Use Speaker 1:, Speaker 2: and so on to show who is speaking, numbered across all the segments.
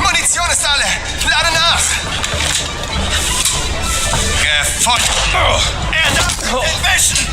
Speaker 1: Munition ist alle! Lade nach! Gefunden! Entwischen!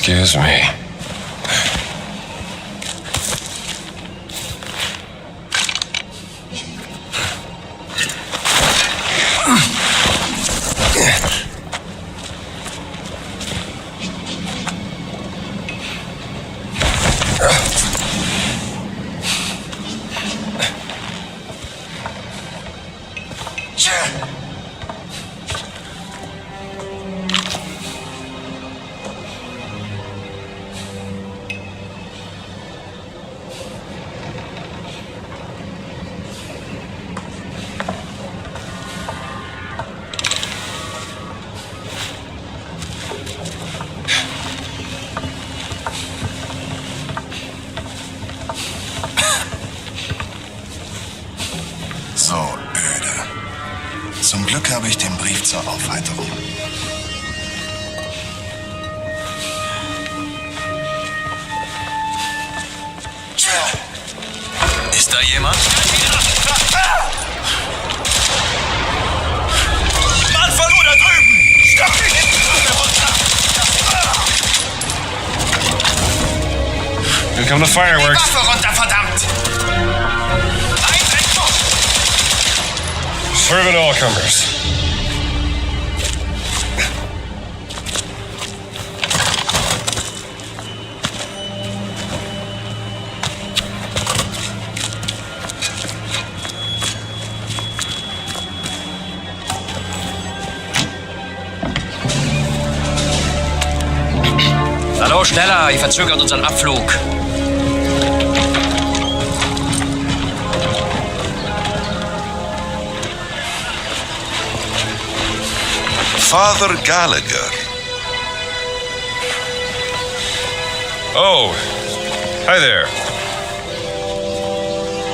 Speaker 2: Excuse me.
Speaker 1: So öde. Zum Glück habe ich den Brief zur Aufheiterung.
Speaker 3: Ist da jemand?
Speaker 1: Mann von da drüben! Stopp ihn hinten!
Speaker 2: Here come the fireworks.
Speaker 1: Waffe runter, verdammt! Eindeckung!
Speaker 2: Serve it all comers.
Speaker 3: Hallo, schneller, ihr verzögert unseren Abflug.
Speaker 4: Father Gallagher.
Speaker 2: Oh, hi there.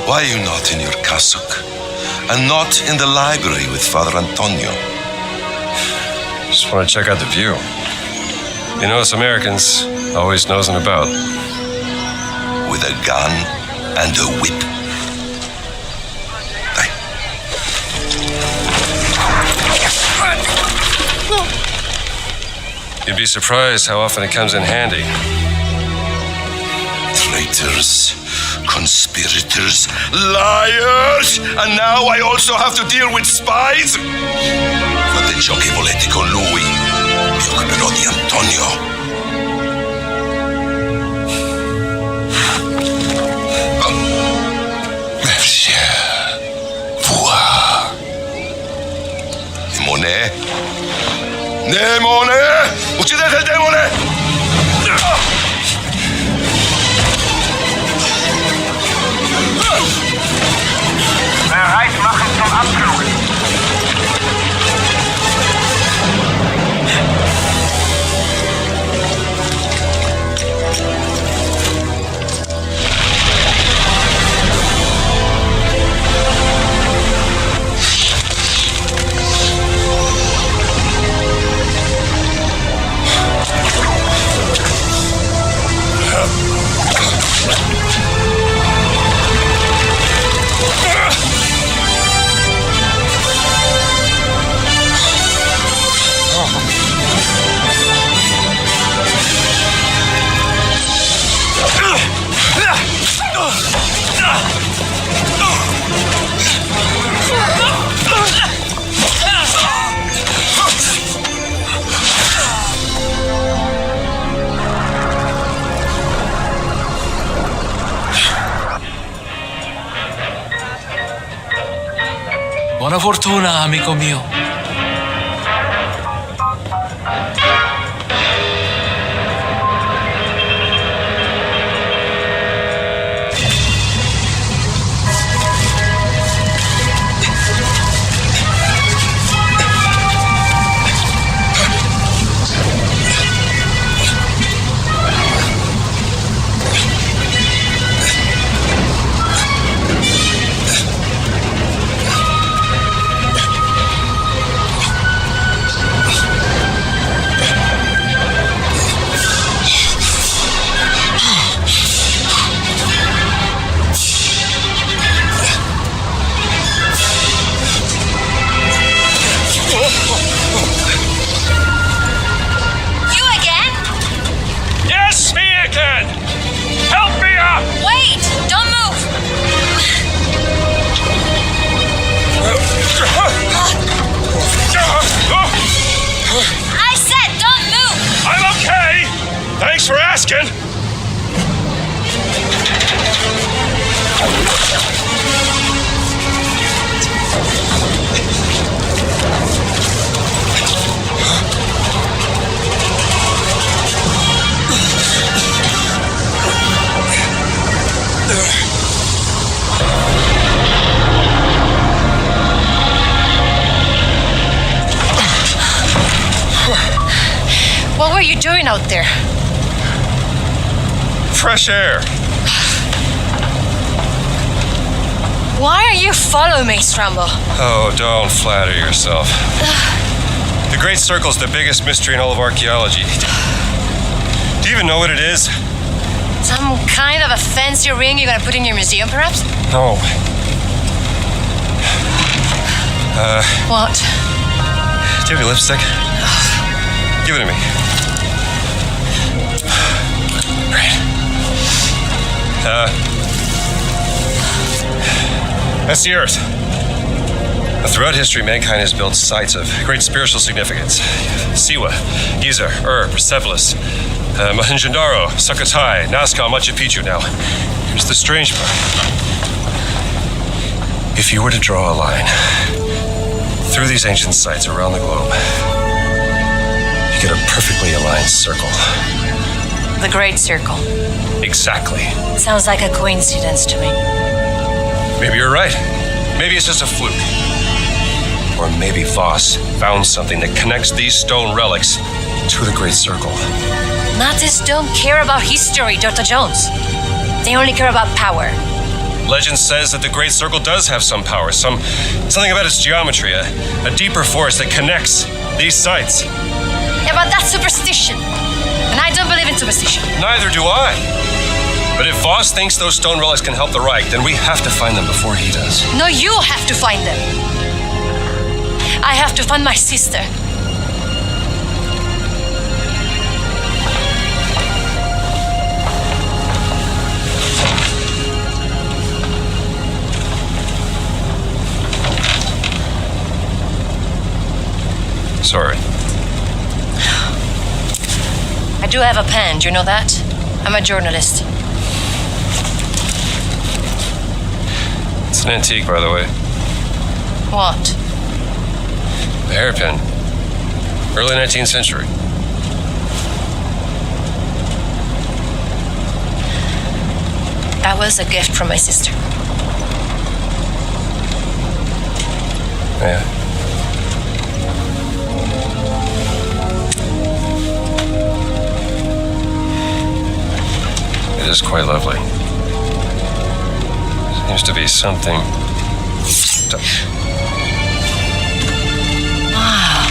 Speaker 4: Why are you not in your cassock? And not in the library with Father Antonio?
Speaker 2: Just want to check out the view. You know, us Americans always nosing about.
Speaker 4: With a gun and a whip. Aye.
Speaker 2: You'd be surprised how often it comes in handy.
Speaker 4: Traitors, conspirators, liars! And now I also have to deal with spies? Fate ciò che volete con lui. Mi occuperò di Antonio. Demone! Demone! Uccidete il demone!
Speaker 1: Bereit machen zum Abflug!
Speaker 3: Buona fortuna, amico mio.
Speaker 2: Thanks for asking.
Speaker 5: What were you doing out there?
Speaker 2: Fresh air.
Speaker 5: Why are you following me, Strambo?
Speaker 2: Oh, don't flatter yourself. The Great Circle's the biggest mystery in all of archaeology. Do you even know what it is?
Speaker 5: Some kind of a fancy ring you're gonna put in your museum, perhaps?
Speaker 2: No.
Speaker 5: What?
Speaker 2: Do you have any lipstick? Give it to me. Great. That's the Earth. Throughout history, mankind has built sites of great spiritual significance. Siwa, Giza, Persepolis, Mohenjo-Daro, Sukhothai, Nazca, Machu Picchu. Now, here's the strange part. If you were to draw a line through these ancient sites around the globe, you get a perfectly aligned circle.
Speaker 5: The Great Circle.
Speaker 2: Exactly.
Speaker 5: Sounds like a coincidence to me.
Speaker 2: Maybe you're right. Maybe it's just a fluke. Or maybe Voss found something that connects these stone relics to the Great Circle.
Speaker 5: Nazis don't care about history, Dr. Jones. They only care about power.
Speaker 2: Legend says that the Great Circle does have some power, something about its geometry, a deeper force that connects these sites.
Speaker 5: Yeah, but that's superstition. And I don't believe in superstition.
Speaker 2: Neither do I. But if Voss thinks those stone relics can help the Reich, then we have to find them before he does.
Speaker 5: No, you have to find them. I have to find my sister.
Speaker 2: Sorry.
Speaker 5: I do have a pen, do you know that? I'm a journalist.
Speaker 2: It's an antique, by the way.
Speaker 5: What?
Speaker 2: A hairpin. Early 19th century.
Speaker 5: That was a gift from my sister.
Speaker 2: Yeah. It is quite lovely. Seems to be something.
Speaker 5: Wow.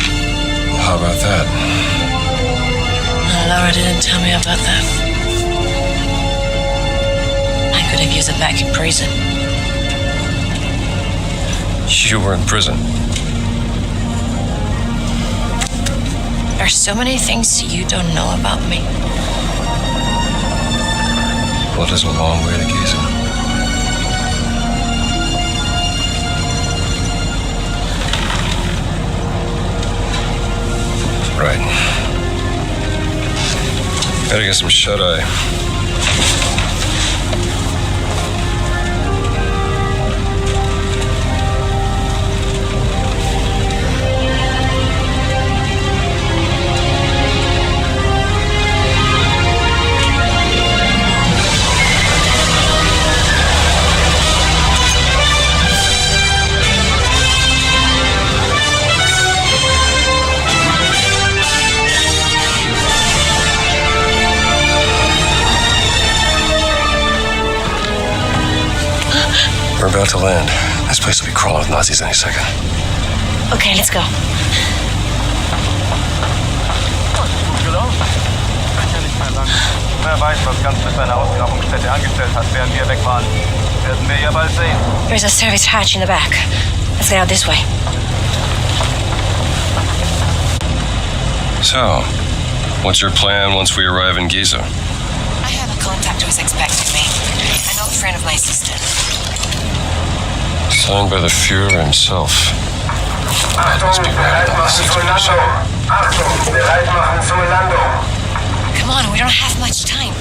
Speaker 2: How about that?
Speaker 5: Laura didn't tell me about that. I could have used it back in prison.
Speaker 2: You were in prison.
Speaker 5: There's so many things you don't know about me.
Speaker 2: Well, it is a long way to Giza. Right. Gotta get some shut-eye. We're about to land. This place will be crawling with Nazis any second.
Speaker 5: Okay, let's go.
Speaker 6: Wer weiß, was ganz mit seiner Ausgrabungsstätte angestellt hat, während wir weg waren. Werden wir ja bald sehen.
Speaker 5: There's a service hatch in the back. Let's get out this way.
Speaker 2: So, what's your plan once we arrive in Giza?
Speaker 5: I have a contact who is expecting me. An old friend of my sister.
Speaker 2: Signed by the Führer himself. I must be right about this information.
Speaker 5: Come on, we don't have much time.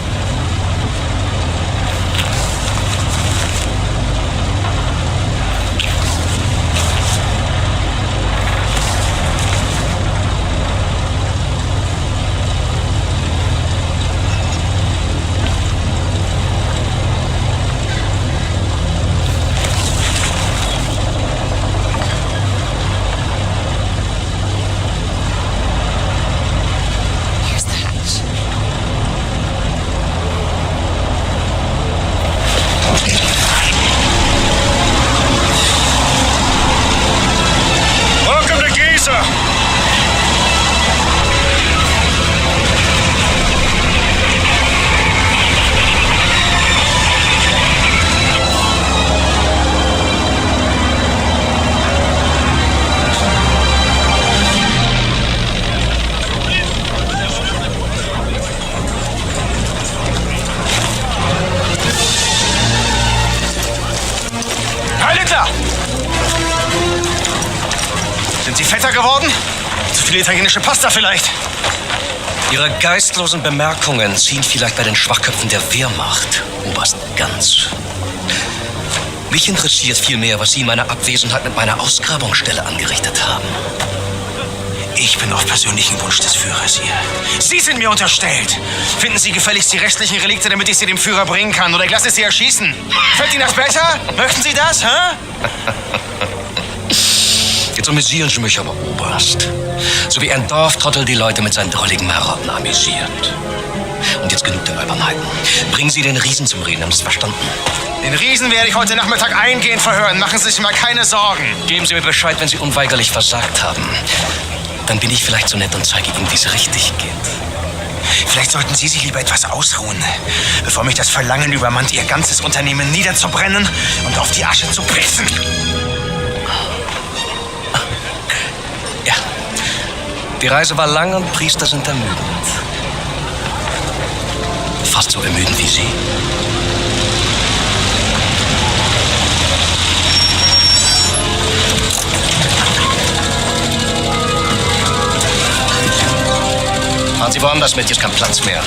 Speaker 7: Sie fetter geworden? Zu viel italienische Pasta vielleicht?
Speaker 8: Ihre geistlosen Bemerkungen ziehen vielleicht bei den Schwachköpfen der Wehrmacht, Oberst Ganz. Mich interessiert vielmehr, was Sie in meiner Abwesenheit mit meiner Ausgrabungsstelle angerichtet haben.
Speaker 7: Ich bin auf persönlichen Wunsch des Führers hier. Sie sind mir unterstellt. Finden Sie gefälligst die restlichen Relikte, damit ich sie dem Führer bringen kann. Oder ich lasse Sie erschießen. Fällt Ihnen das besser? Möchten Sie das, hä?
Speaker 8: Jetzt amüsieren Sie mich aber, Oberst. So wie ein Dorftrottel die Leute mit seinen drolligen Marotten amüsiert. Und jetzt genug der Albernheiten. Bringen Sie den Riesen zum Reden, haben Sie es verstanden?
Speaker 7: Den Riesen werde ich heute Nachmittag eingehend verhören. Machen Sie sich mal keine Sorgen.
Speaker 8: Geben Sie mir Bescheid, wenn Sie unweigerlich versagt haben. Dann bin ich vielleicht so nett und zeige Ihnen, wie es richtig geht.
Speaker 7: Vielleicht sollten Sie sich lieber etwas ausruhen, bevor mich das Verlangen übermannt, Ihr ganzes Unternehmen niederzubrennen und auf die Asche zu pressen.
Speaker 8: Ja, die Reise war lang und Priester sind ermüdend. Fast so ermüdend wie Sie. Fahren Sie woanders mit, hier ist kein Platz mehr.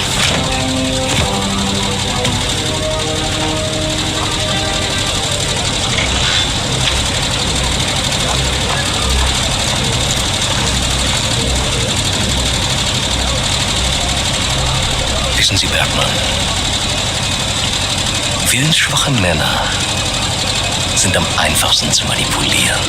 Speaker 8: Wissen Sie, Bergmann, willensschwache Männer sind am einfachsten zu manipulieren.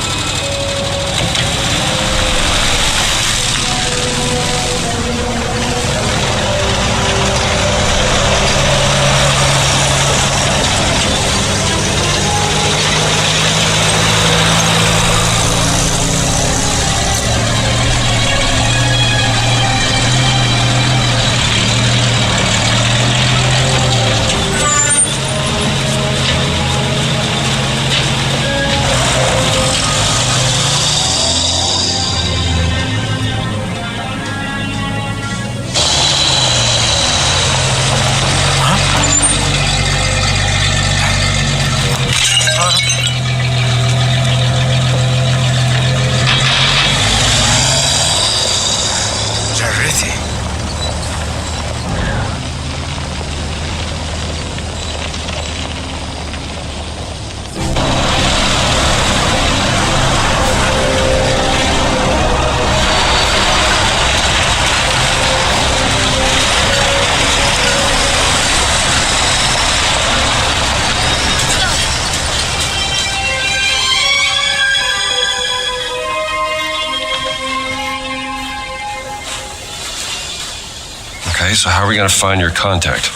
Speaker 2: Okay, so how are we going to find your contact?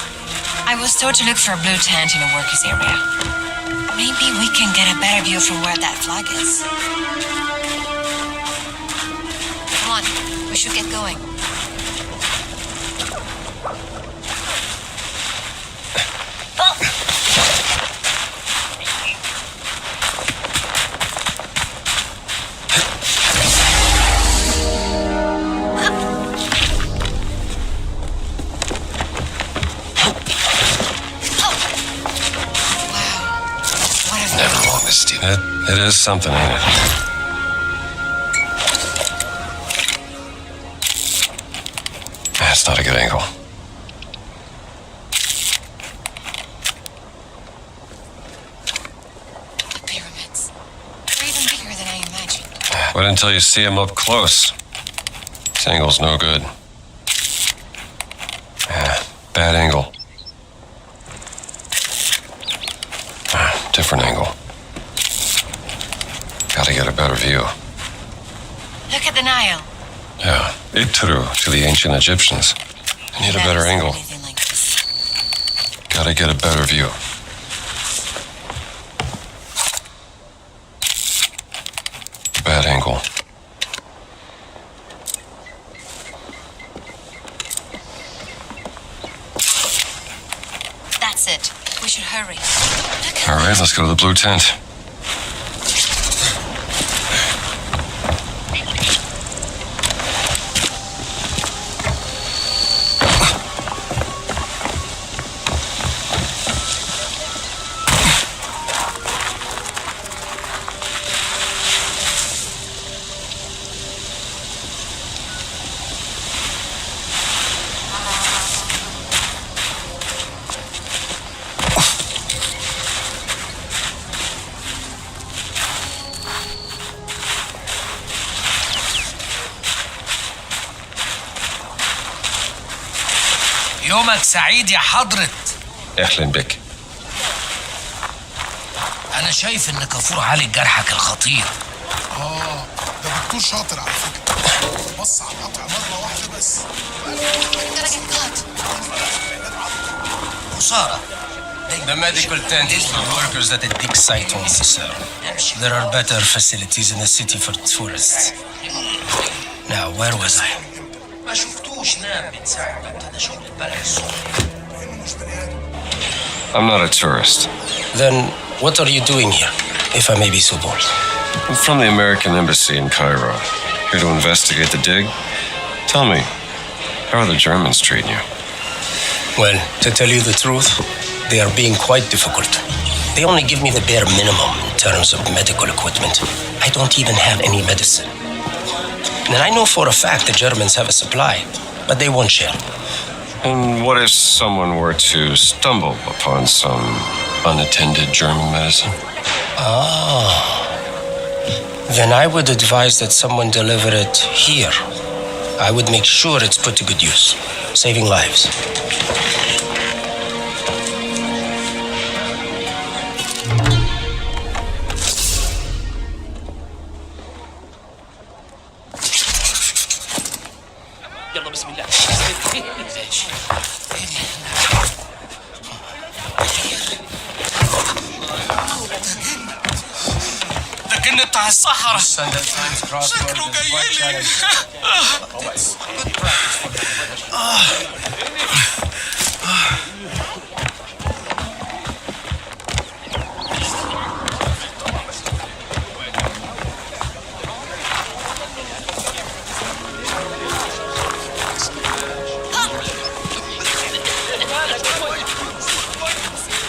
Speaker 5: I was told to look for a blue tent in a workers area. Maybe we can get a better view from where that flag is. Come on, we should get going.
Speaker 2: It is something, ain't it? That's not a good angle.
Speaker 5: The pyramids. They're even bigger than I imagined.
Speaker 2: Wait until you see them up close. This angle's no good. Yeah, bad angle. Different angle. Gotta get a better view.
Speaker 5: Look at the Nile.
Speaker 2: Yeah, Itru to the ancient Egyptians. I need a better angle.
Speaker 5: Like this.
Speaker 2: Gotta get a better view. Bad angle.
Speaker 5: That's it. We should hurry. Look at
Speaker 2: All right, let's go to the blue tent.
Speaker 3: يومك سعيد يا حضرة.
Speaker 2: أهلا بك.
Speaker 3: أنا شايف إن كافور عالج جرحك الخطير.
Speaker 1: ده دكتور شاطر على فكرة. بص على القطع مرة واحدة بس.
Speaker 3: خسارة.
Speaker 8: The medical tent is for workers at a dig site only, sir. There are better facilities in the city for tourists. Now, where was I?
Speaker 3: ما شفتوش نام من ساعة ما ابتدى شغل امبارح الصبح.
Speaker 2: I'm not a tourist.
Speaker 8: Then, what are you doing here, if I may be so bold?
Speaker 2: I'm from the American Embassy in Cairo. Here to investigate the dig. Tell me, how are the Germans treating you?
Speaker 8: Well, to tell you the truth, they are being quite difficult. They only give me the bare minimum in terms of medical equipment. I don't even have any medicine. And I know for a fact the Germans have a supply, but they won't share.
Speaker 2: And what if someone were to stumble upon some unattended German medicine?
Speaker 8: Then I would advise that someone deliver it here. I would make sure it's put to good use, saving lives.
Speaker 3: يلا بسم الله. ده كان بتاع الصحراء. شكله جاي لي.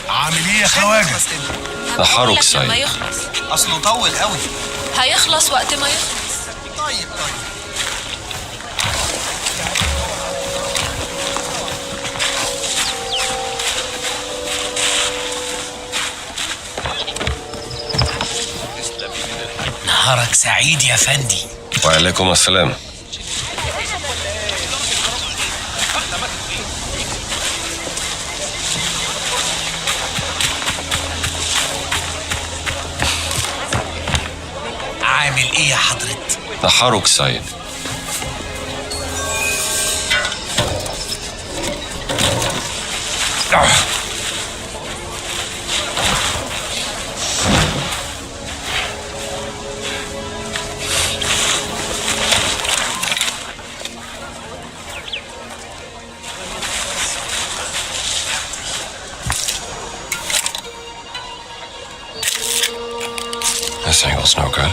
Speaker 1: عامل ايه يا خواجة؟
Speaker 2: The Haruk
Speaker 5: لما
Speaker 2: site.
Speaker 5: يخلص.
Speaker 7: اصله طول قوي.
Speaker 5: هيخلص وقت ما يخلص.
Speaker 7: طيب.
Speaker 3: نهارك سعيد يا فندي.
Speaker 2: وعليكم السلام.
Speaker 3: عامل ايه يا حضرة؟
Speaker 2: The Haruk site. This angle's no good.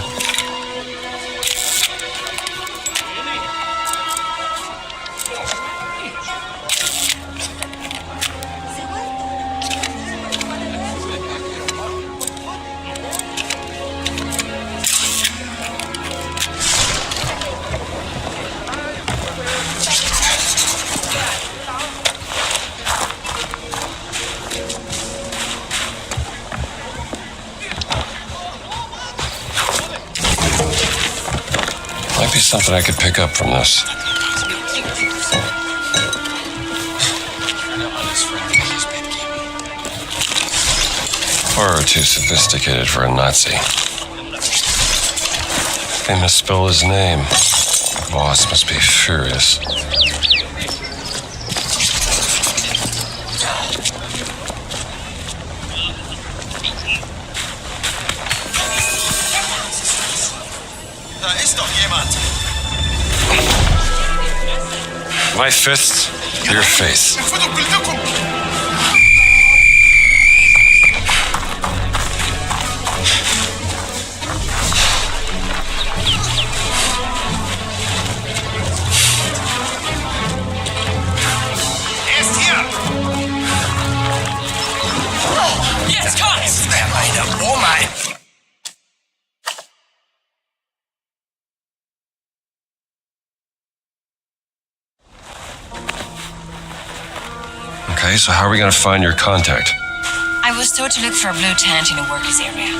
Speaker 2: Might be something I could pick up from this. Far too sophisticated for a Nazi. They misspell his name. The boss must be furious.
Speaker 7: Da ist doch jemand.
Speaker 2: My fist, your face.
Speaker 1: انفضوا كلكم.
Speaker 3: Jetzt kommt's!
Speaker 7: Wer meine Oma.
Speaker 2: Okay, so how are we gonna find your contact?
Speaker 5: I was told to look for a blue tent in a workers' area.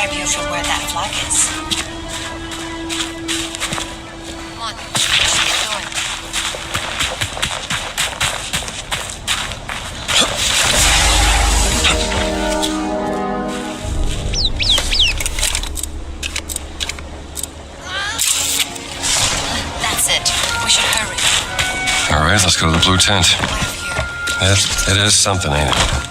Speaker 5: better view from where that flag is. Come on, let's get going. That's it. We should hurry.
Speaker 2: All right, let's go to the blue tent. It is something, ain't it?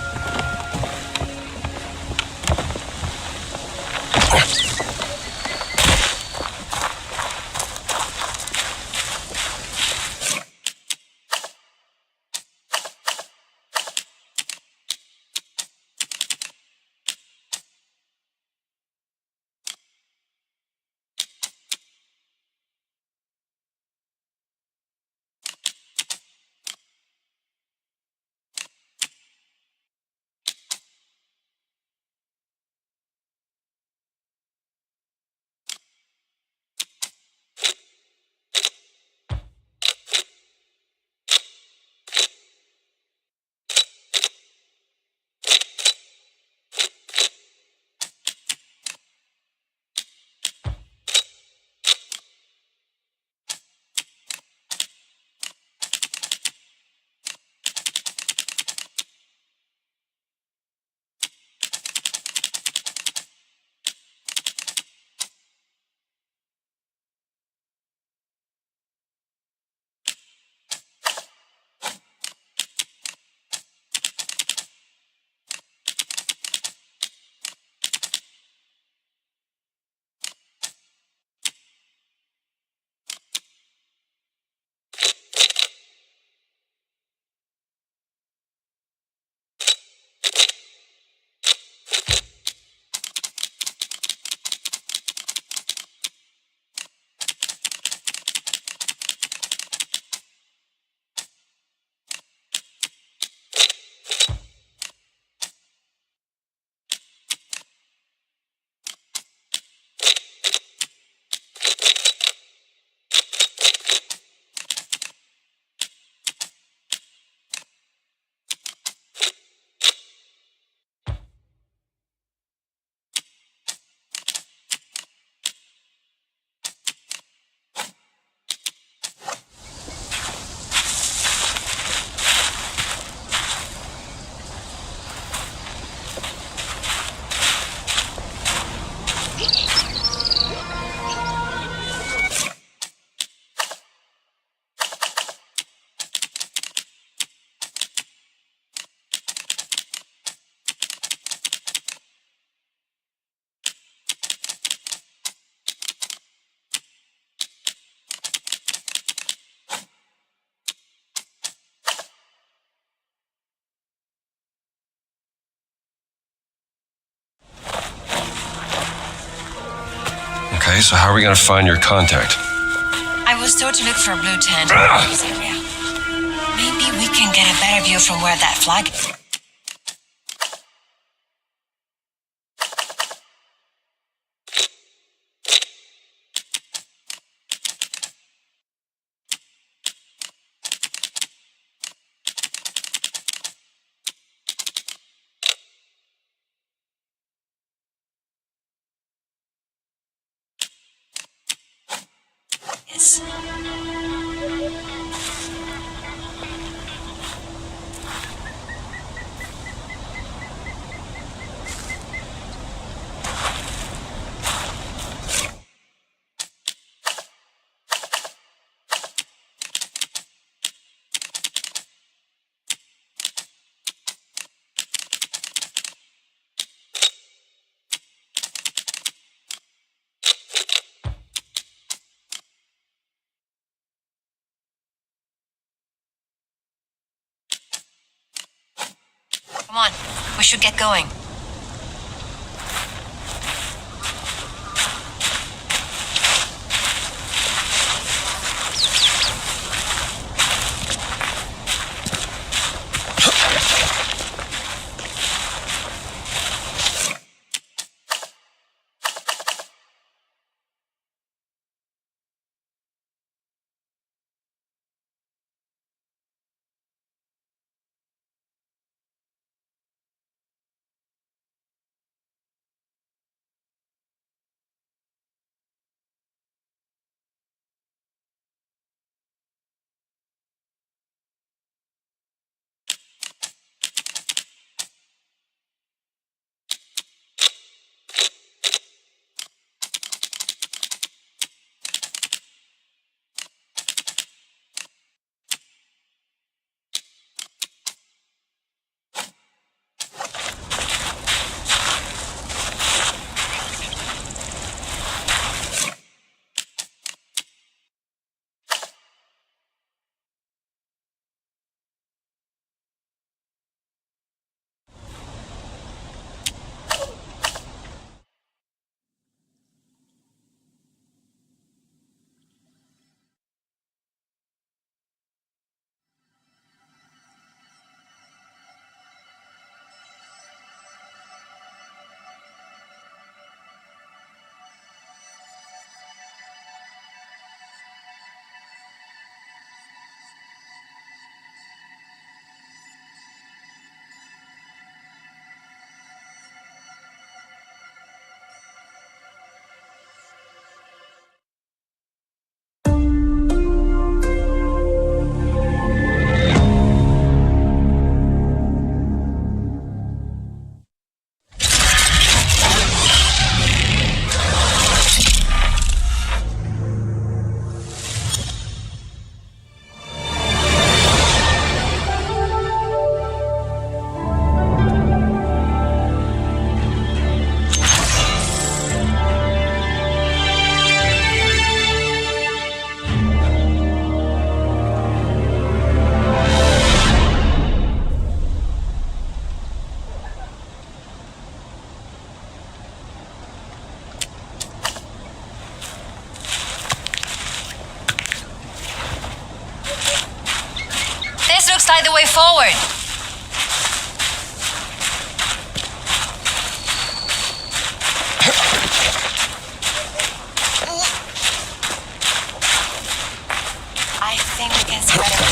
Speaker 2: Okay, so how are we gonna find your contact?
Speaker 5: I was told to look for a blue tent in the this area. Maybe we can get a better view from where that flag is. Come on, we should get going. decide the way forward. I think we can see better.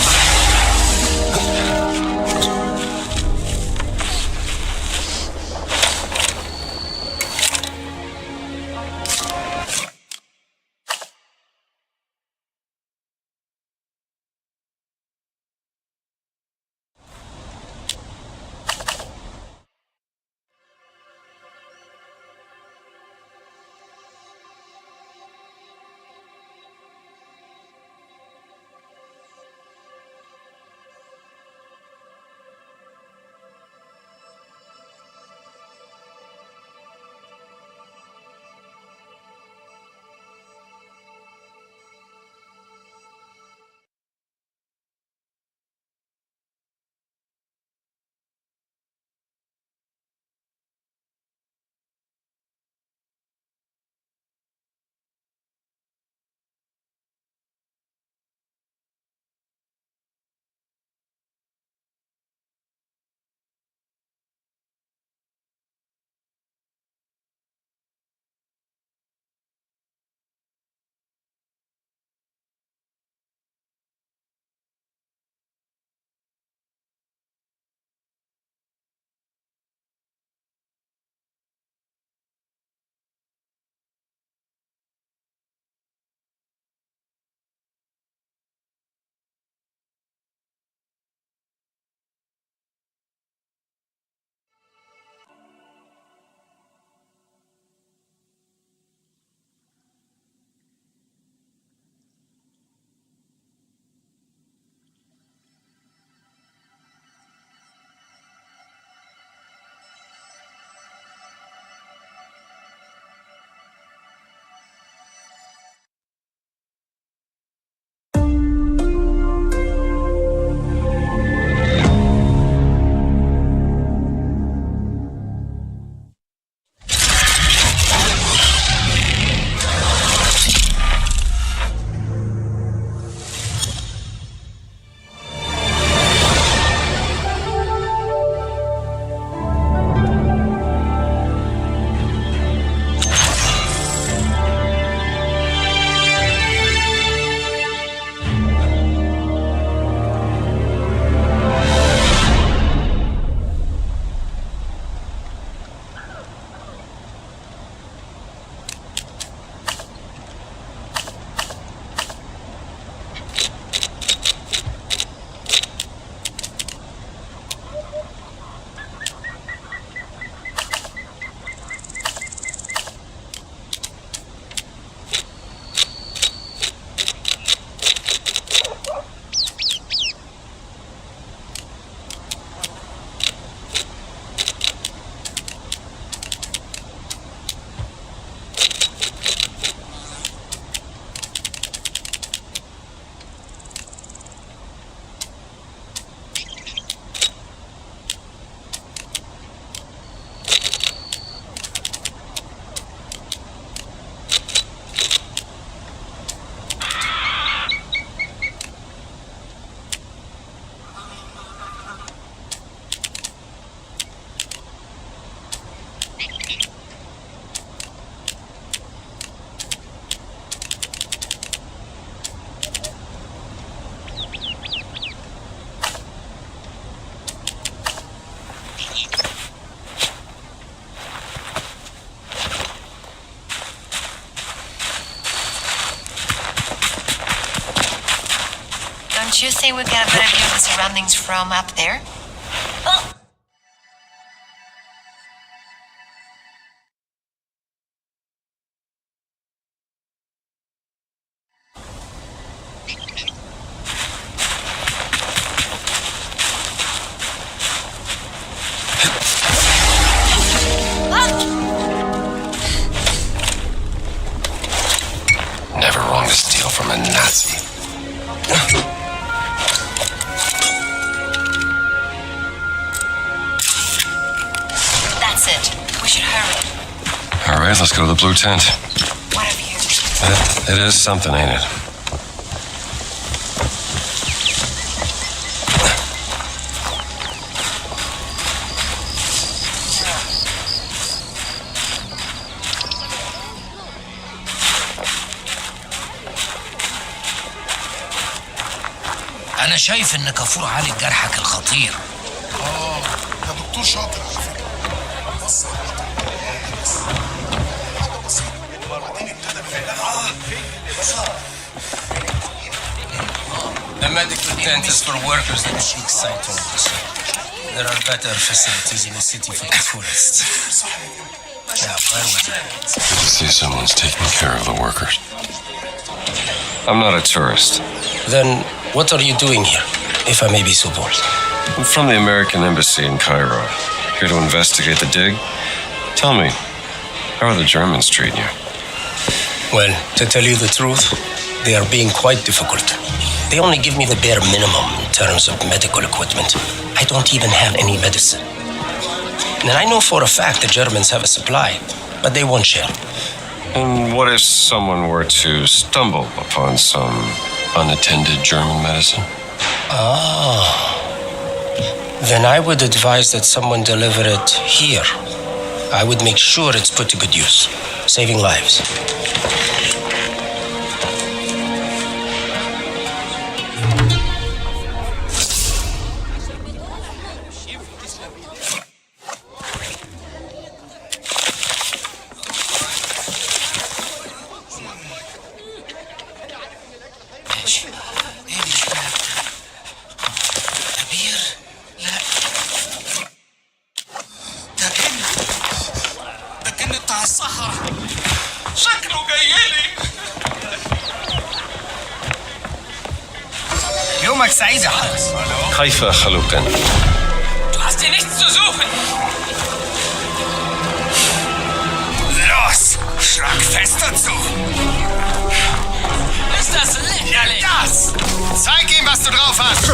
Speaker 5: Don't you think we get a better view of the surroundings from up there? Oh.
Speaker 2: Never wrong to steal from a Nazi.
Speaker 5: That's it. We should hurry.
Speaker 2: All right, let's go to the blue tent.
Speaker 5: What have you?
Speaker 2: It is something, ain't it?
Speaker 3: شايف انك كفور عالج جرحك الخطير.
Speaker 1: ده دكتور شاطر على فكرة. بص على القطع. بس. حاجة بسيطة. وبعدين ابتدى
Speaker 3: The medical tent is for workers that seek site orders. There are better facilities in the city for the tourists. Yeah, where was it?
Speaker 2: Good to see someone's taking care of the workers. I'm not a tourist.
Speaker 3: Then what are you doing here, if I may be so bold?
Speaker 2: I'm from the American Embassy in Cairo. Here to investigate the dig. Tell me, how are the Germans treating you?
Speaker 3: Well, to tell you the truth, they are being quite difficult. They only give me the bare minimum in terms of medical equipment. I don't even have any medicine. And I know for a fact the Germans have a supply, but they won't share.
Speaker 2: And what if someone were to stumble upon some unattended German medicine?
Speaker 3: Then I would advise that someone deliver it here. I would make sure it's put to good use, saving lives.
Speaker 7: يومك سعيد يا حارس.
Speaker 2: كيف خلقا؟
Speaker 3: Du hast hier nichts zu suchen.
Speaker 7: Los, schlag fest dazu.
Speaker 3: Ist das lächerlich?
Speaker 7: Ja, das! Zeig ihm, was du drauf hast.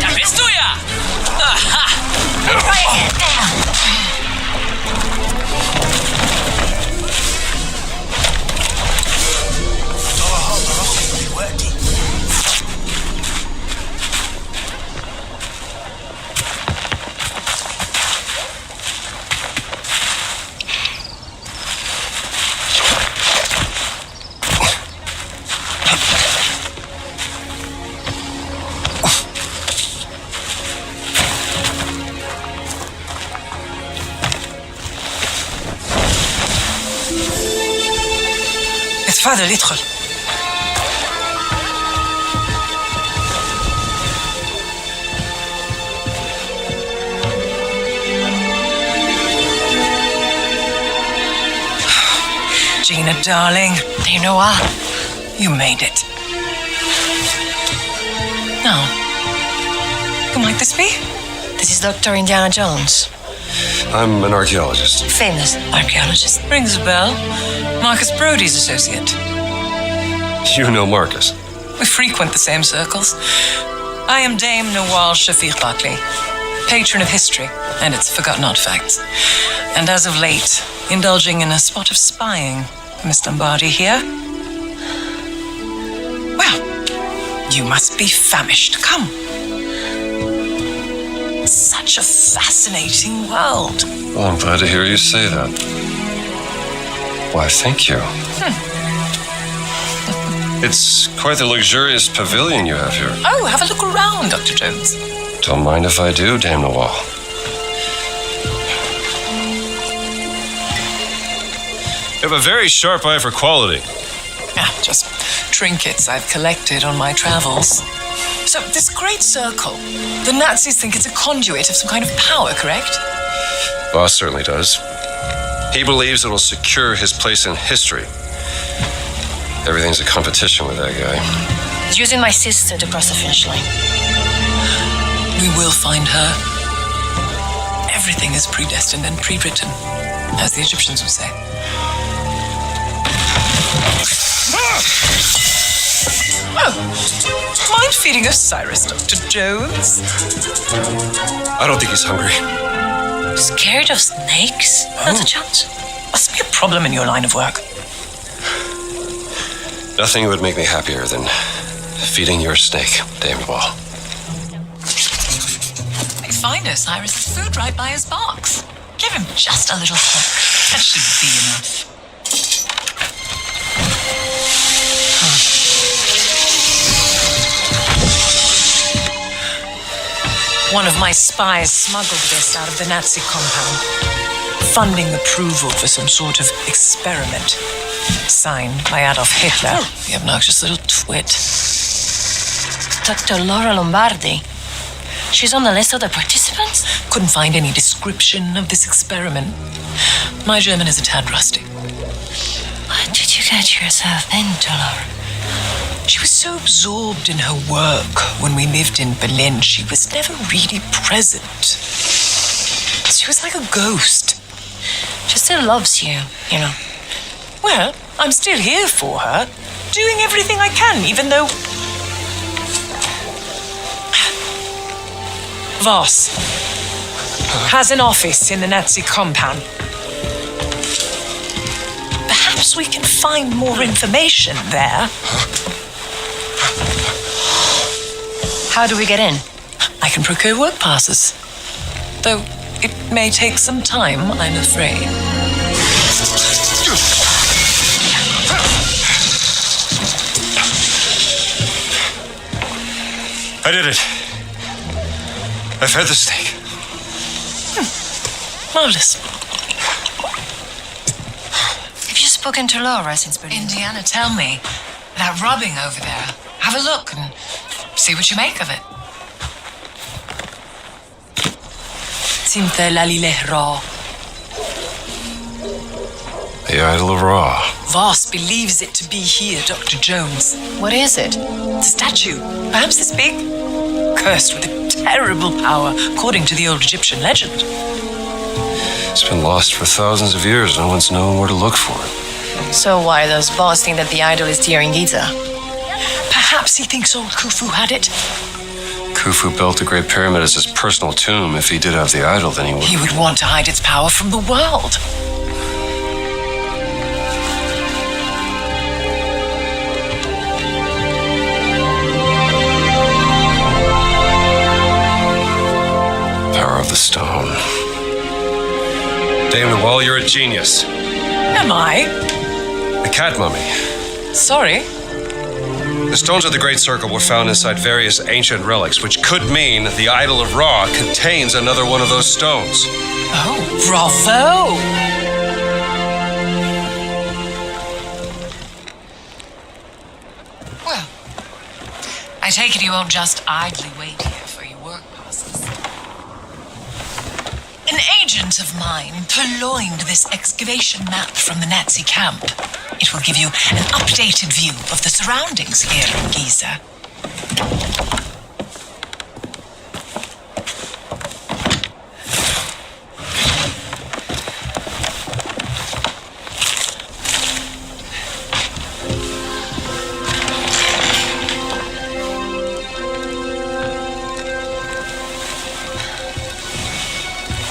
Speaker 3: Da bist du ja. Aha.
Speaker 9: اتفضل ادخل. Gina, darling.
Speaker 5: You know what?
Speaker 9: You made it. Now, who might this be?
Speaker 5: This is Dr. Indiana Jones.
Speaker 2: I'm an archaeologist.
Speaker 5: Famous archaeologist.
Speaker 9: Rings a bell. Marcus Brody's associate.
Speaker 2: You know Marcus.
Speaker 9: We frequent the same circles. I am Dame Nawal Shafiq Barkley, patron of history and its forgotten artifacts. And as of late, indulging in a spot of spying. Miss Lombardi here. Well, you must be famished. Come. Such a fascinating world.
Speaker 2: Well, I'm glad to hear you say that. Why, thank you. It's quite the luxurious pavilion you have here.
Speaker 9: Oh, have a look around, Dr. Jones.
Speaker 2: Don't mind if I do, Dame Nawal. You have a very sharp eye for quality.
Speaker 9: Just trinkets I've collected on my travels. So, this great circle, the Nazis think it's a conduit of some kind of power, correct?
Speaker 2: Boss certainly does. He believes it will secure his place in history. Everything's a competition with that guy.
Speaker 5: He's using my sister to cross the finish line.
Speaker 9: We will find her. Everything is predestined and pre-written, as the Egyptians would say. Oh, mind feeding Osiris, Dr. Jones?
Speaker 2: I don't think he's hungry.
Speaker 5: Scared of snakes, Dr. Jones?
Speaker 9: Must be a problem in your line of work.
Speaker 2: Nothing would make me happier than feeding your snake, Dame Nawal.
Speaker 9: We find Osiris's food right by his box. Give him just a little hook. That should be enough. One of my spies smuggled this out of the Nazi compound, funding approval for some sort of experiment. Signed by Adolf Hitler, the obnoxious little twit.
Speaker 5: Dr. Laura Lombardi. She's on the list of the participants?
Speaker 9: Couldn't find any description of this experiment. My German is a tad rusty.
Speaker 5: What did you get yourself into, Laura?
Speaker 9: She was so absorbed in her work when we lived in Berlin, she was never really present. She was like a ghost.
Speaker 5: She still loves you, you know.
Speaker 9: Well, I'm still here for her, doing everything I can, even though... Voss has an office in the Nazi compound. Perhaps we can find more information there.
Speaker 5: How do we get in?
Speaker 9: I can procure work passes. Though it may take some time, I'm afraid.
Speaker 2: I did it. I fed the snake.
Speaker 9: Marvelous.
Speaker 5: Have you spoken to Laura since Berlin?
Speaker 9: Indiana, tell me. That rubbing over there. Have a look and see what you make of it. Sinte lalile Ra.
Speaker 2: The idol of Ra.
Speaker 9: Voss believes it to be here, Dr. Jones.
Speaker 5: What is it?
Speaker 9: It's a statue, perhaps this big, cursed with a terrible power, according to the old Egyptian legend.
Speaker 2: It's been lost for thousands of years. No one's known where to look for it.
Speaker 5: So why does Boss think that the idol is here in Giza?
Speaker 9: Perhaps he thinks old Khufu had it.
Speaker 2: Khufu built the Great Pyramid as his personal tomb. If he did have the idol, then
Speaker 9: He would want to hide its power from the world.
Speaker 2: Power of the stone. Dame Nawal, you're a genius.
Speaker 9: Am I?
Speaker 2: The cat mummy.
Speaker 9: Sorry.
Speaker 2: The stones of the Great Circle were found inside various ancient relics, which could mean the idol of Ra contains another one of those stones.
Speaker 9: Oh, bravo! Well, I take it you won't just idly wait here for your work passes. An agent of mine purloined this excavation map from the Nazi camp. It will give you an updated view of the surroundings here in Giza.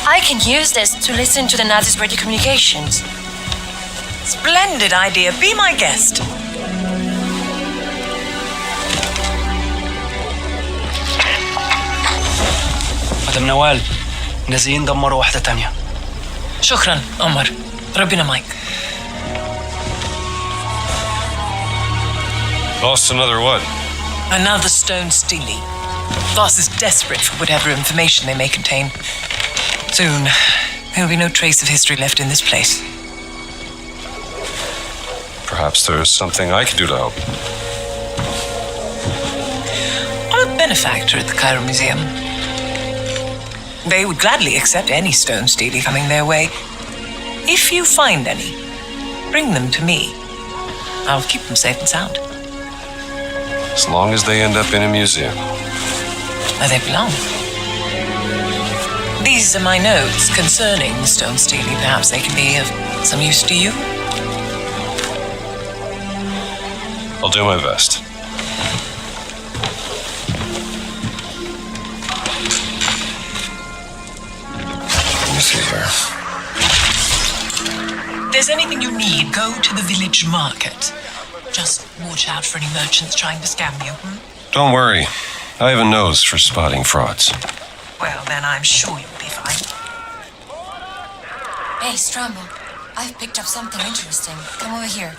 Speaker 5: I can use this to listen to the Nazis' radio communications.
Speaker 9: Splendid idea. Be my guest.
Speaker 10: مدام نوال نازلين دمروا واحدة تانية.
Speaker 9: شكرا عمر. ربنا معك.
Speaker 2: Lost another what?
Speaker 9: Another stone steely. Voss is desperate for whatever information they may contain. Soon, there'll be no trace of history left in this place.
Speaker 2: Perhaps there's something I can do to help.
Speaker 9: I'm a benefactor at the Cairo Museum. They would gladly accept any stone steely coming their way. If you find any, bring them to me. I'll keep them safe and sound.
Speaker 2: As long as they end up in a museum.
Speaker 9: Where they belong. These are my notes concerning the stone steely. Perhaps they can be of some use to you.
Speaker 2: I'll do my best. Let me see here.
Speaker 9: If there's anything you need, go to the village market. Just watch out for any merchants trying to scam you.
Speaker 2: Don't worry. I have a nose for spotting frauds.
Speaker 9: Well, then I'm sure you'll be fine.
Speaker 5: Hey, Strombo. I've picked up something interesting. Come over here.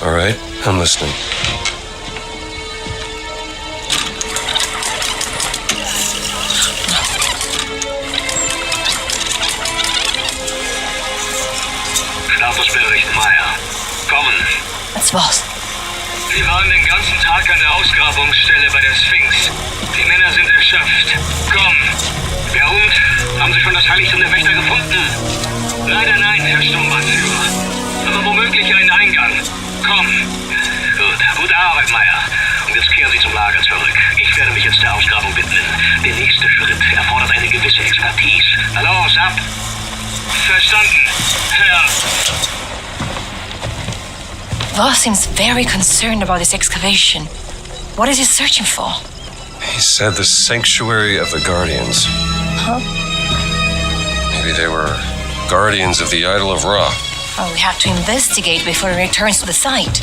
Speaker 2: All right, I'm listening.
Speaker 11: Statusbericht Meyer. Kommen.
Speaker 5: That's Boss.
Speaker 11: Wir waren den ganzen Tag an der Ausgrabungsstelle bei der Sphinx. Die Männer sind erschöpft. Komm. Der Hund. Haben Sie schon das Heiligtum der Wächter gefunden? Leider nein, Herr Sturmbannführer. Aber womöglich einen Eingang. Komm. Gut. Gute Arbeit, Meyer. Und jetzt kehren Sie zum Lager zurück. Ich werde mich jetzt der Ausgrabung widmen. Der nächste Schritt erfordert eine gewisse Expertise. Na los, ab. Verstanden, Herr.
Speaker 5: Voss seems very concerned about this excavation. What is he searching for?
Speaker 2: He said the Sanctuary of the Guardians.
Speaker 5: Huh?
Speaker 2: Maybe they were guardians of the Idol of Ra.
Speaker 5: Oh, we have to investigate before he returns to the site.